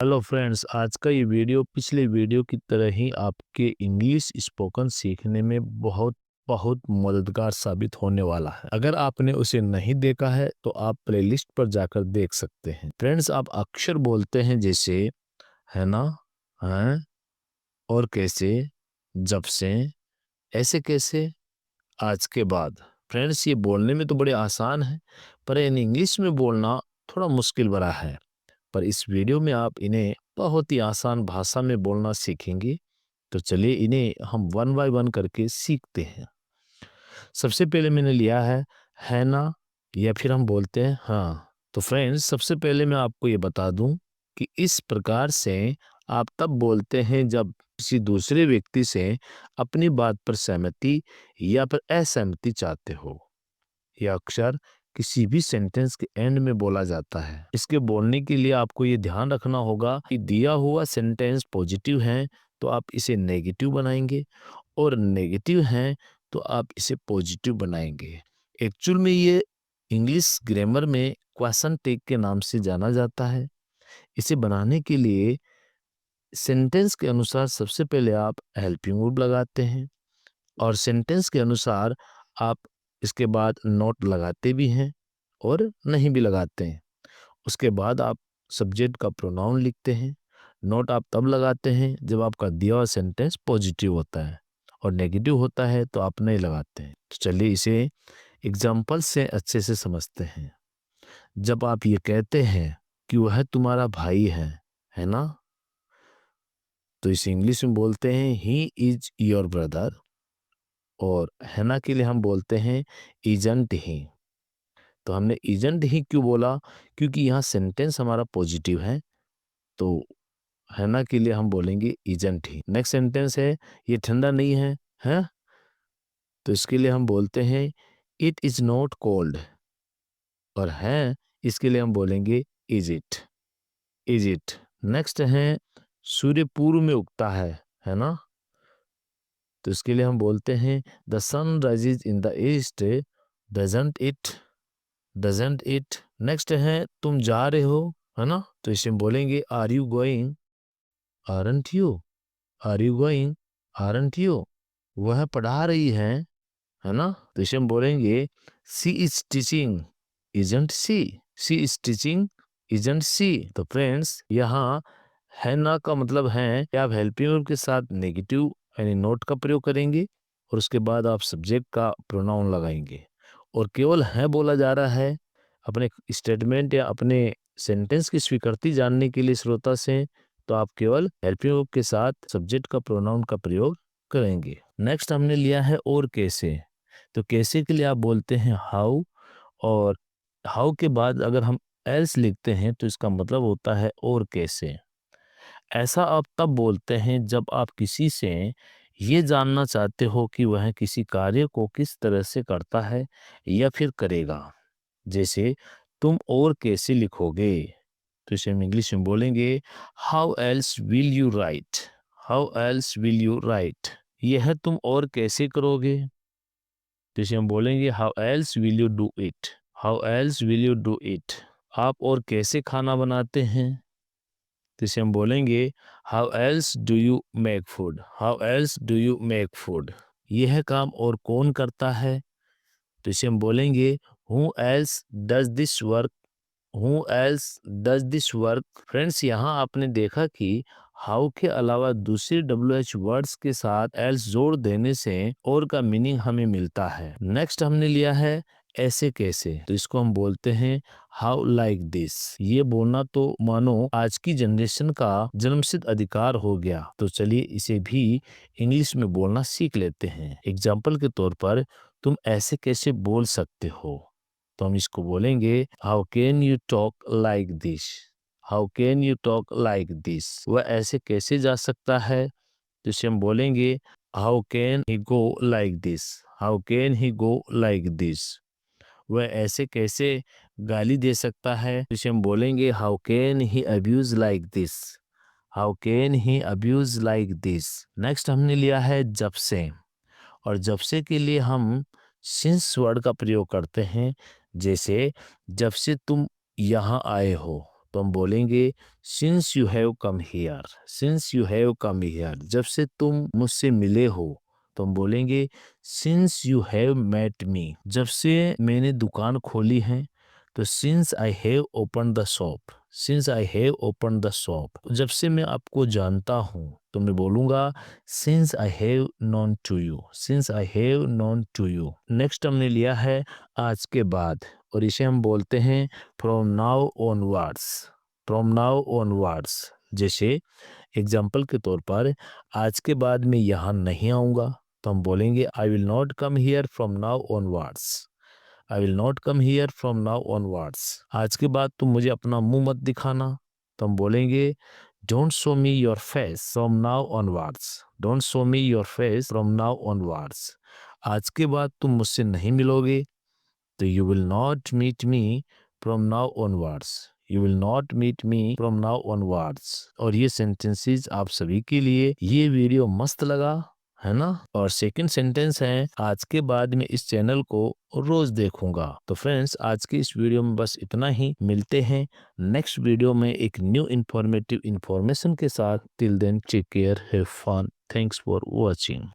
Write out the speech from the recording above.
Hello friends, आज का ये वीडियो पिछले वीडियो की तरह ही आपके इंग्लिश स्पोकन सीखने में बहुत बहुत मददगार साबित होने वाला है। अगर आपने उसे नहीं देखा है तो आप प्लेलिस्ट पर जाकर देख सकते हैं। फ्रेंड्स, आप अक्षर बोलते हैं जैसे है ना, हैं, और कैसे, जब से, ऐसे कैसे, आज के बाद। फ्रेंड्स, ये बोलने में तो बड़े आसान है, पर इन इंग्लिश में बोलना थोड़ा मुश्किल भरा है। पर इस वीडियो में आप इन्हें बहुत ही आसान भाषा में बोलना सीखेंगे। तो चलिए इन्हें हम वन बाय वन करके सीखते हैं। सबसे पहले मैंने लिया है ना, या फिर हम बोलते हैं हाँ। तो फ्रेंड्स, सबसे पहले मैं आपको ये बता दूं कि इस प्रकार से आप तब बोलते हैं जब किसी दूसरे व्यक्ति से अपनी बात पर सहमति या फिर असहमति चाहते हो। यह अक्सर किसी भी सेंटेंस के एंड में बोला जाता है। इसके बोलने के लिए आपको ये ध्यान रखना होगा कि दिया हुआ सेंटेंस पॉजिटिव है तो आप इसे नेगेटिव बनाएंगे, और नेगेटिव है तो आप इसे पॉजिटिव बनाएंगे। एक्चुअल में ये इंग्लिश ग्रामर में क्वेश्चन टैग के नाम से जाना जाता है। इसे बनाने के लिए सेंटेंस के अनुसार सबसे पहले आप हेल्पिंग वर्ब लगाते हैं, और सेंटेंस के अनुसार आप इसके बाद नोट लगाते भी हैं और नहीं भी लगाते हैं। उसके बाद आप सब्जेक्ट का प्रोनाउन लिखते हैं। नोट आप तब लगाते हैं जब आपका दिया हुआ सेंटेंस पॉजिटिव होता है, और नेगेटिव होता है तो आप नहीं लगाते हैं। तो चलिए इसे एग्जाम्पल से अच्छे से समझते हैं। जब आप ये कहते हैं कि वह तुम्हारा भाई है ना, तो इसे इंग्लिश में बोलते हैं ही इज योर ब्रदर, और है ना के लिए हम बोलते हैं इजंट ही। तो हमने इजंट ही क्यों बोला? क्योंकि यहाँ सेंटेंस हमारा पॉजिटिव है, तो है ना के लिए हम बोलेंगे इजंट ही। नेक्स्ट सेंटेंस है ये ठंडा नहीं है, तो इसके लिए हम बोलते हैं इट इज नॉट कोल्ड, और है इसके लिए हम बोलेंगे is it, is it. Next है सूर्य पूर्व में उगता है ना, तो इसके लिए हम बोलते हैं the sun rises in the east, doesn't it, doesn't it. Next है तुम जा रहे हो, है ना, तो इसे हम बोलेंगे are you going, aren't you, are you going, aren't you. वह पढ़ा रही है ना, तो इसे हम बोलेंगे she is teaching, isn't she, she is teaching, isn't she. तो फ्रेंड्स, यहाँ है ना का मतलब है कि आप हेल्पिंग वर्ब के साथ नेगेटिव यानी नोट का प्रयोग करेंगे, और उसके बाद आप सब्जेक्ट का प्रोनाउन लगाएंगे, और केवल है बोला जा रहा है अपने स्टेटमेंट या अपने सेंटेंस की स्वीकृति जानने के लिए श्रोता से, तो आप केवल हेल्पिंग वर्ब के साथ सब्जेक्ट का प्रोनाउन का प्रयोग करेंगे। नेक्स्ट हमने लिया है और कैसे। तो कैसे के लिए आप बोलते हैं हाउ, और हाउ के बाद अगर हम एल्स लिखते हैं तो इसका मतलब होता है और कैसे। ऐसा आप तब बोलते हैं जब आप किसी से ये जानना चाहते हो कि वह किसी कार्य को किस तरह से करता है या फिर करेगा। जैसे तुम और कैसे लिखोगे, तो इसे हम इंग्लिश में बोलेंगे how else will you right, how else will you right. यह तुम और कैसे करोगे, तो इसे हम बोलेंगे how else will you do it, how else will you do it. आप और कैसे खाना बनाते हैं, तो इसे हम बोलेंगे how else do you make food, how else do you make food. यह काम और कौन करता है, तो इसे हम बोलेंगे who else does this work, who else does this work. Friends, यहाँ आपने देखा कि हाउ के अलावा दूसरे WH वर्ड्स के साथ एल्स जोड़ देने से और का मीनिंग हमें मिलता है। नेक्स्ट हमने लिया है ऐसे कैसे, तो इसको हम बोलते हैं हाउ लाइक दिस। ये बोलना तो मानो आज की जनरेशन का जन्मसिद्ध अधिकार हो गया। तो चलिए इसे भी इंग्लिश में बोलना सीख लेते हैं। एग्जाम्पल के तौर पर तुम ऐसे कैसे बोल सकते हो, तो हम इसको बोलेंगे how can you talk like this, how can you talk like this. वह ऐसे कैसे जा सकता है, तो इसे हम बोलेंगे how can he go like this, how can he go like this. वह ऐसे कैसे गाली दे सकता है, तो इसे हम बोलेंगे how can he abuse like this, how can he abuse like this. Next हमने लिया है जब से, और जब से के लिए हम सिंस वर्ड का प्रयोग करते हैं। जैसे जब से तुम यहाँ आए हो, तो हम बोलेंगे since you have come here, since you have come here, जब से तुम मुझसे मिले हो। तो हम बोलेंगे since you have met me, जब से मैंने दुकान खोली है। तो since I have open the shop, since I have open the shop, जब से मैं आपको जानता हूँ। तो मैं बोलूँगा since I have known to you, since I have known to you. Next हमने लिया है आज के बाद, और इसे हम बोलते हैं from now onwards, from now onwards. जैसे एग्जाम्पल के तौर पर आज के बाद मैं यहाँ नहीं आऊँगा। तो हम बोलेंगे I will not come here from now onwards, I will not come here from now onwards. आज के बाद तुम मुझे अपना मुंह मत दिखाना। तो हम बोलेंगे don't show me your face from now onwards, don't show me your face from now onwards. आज के बाद तुम मुझसे नहीं मिलोगे। तो you will not meet me from now onwards, you will not meet me from now onwards. और ये सेंटेंसेस आप सभी के लिए। ये वीडियो मस्त लगा है ना। और सेकंड सेंटेंस है आज के बाद मैं इस चैनल को रोज देखूंगा। तो फ्रेंड्स आज की इस वीडियो में बस इतना ही। मिलते हैं नेक्स्ट वीडियो में एक न्यू इंफॉर्मेटिव इंफॉर्मेशन के साथ। Till then take care, have fun, thanks for watching.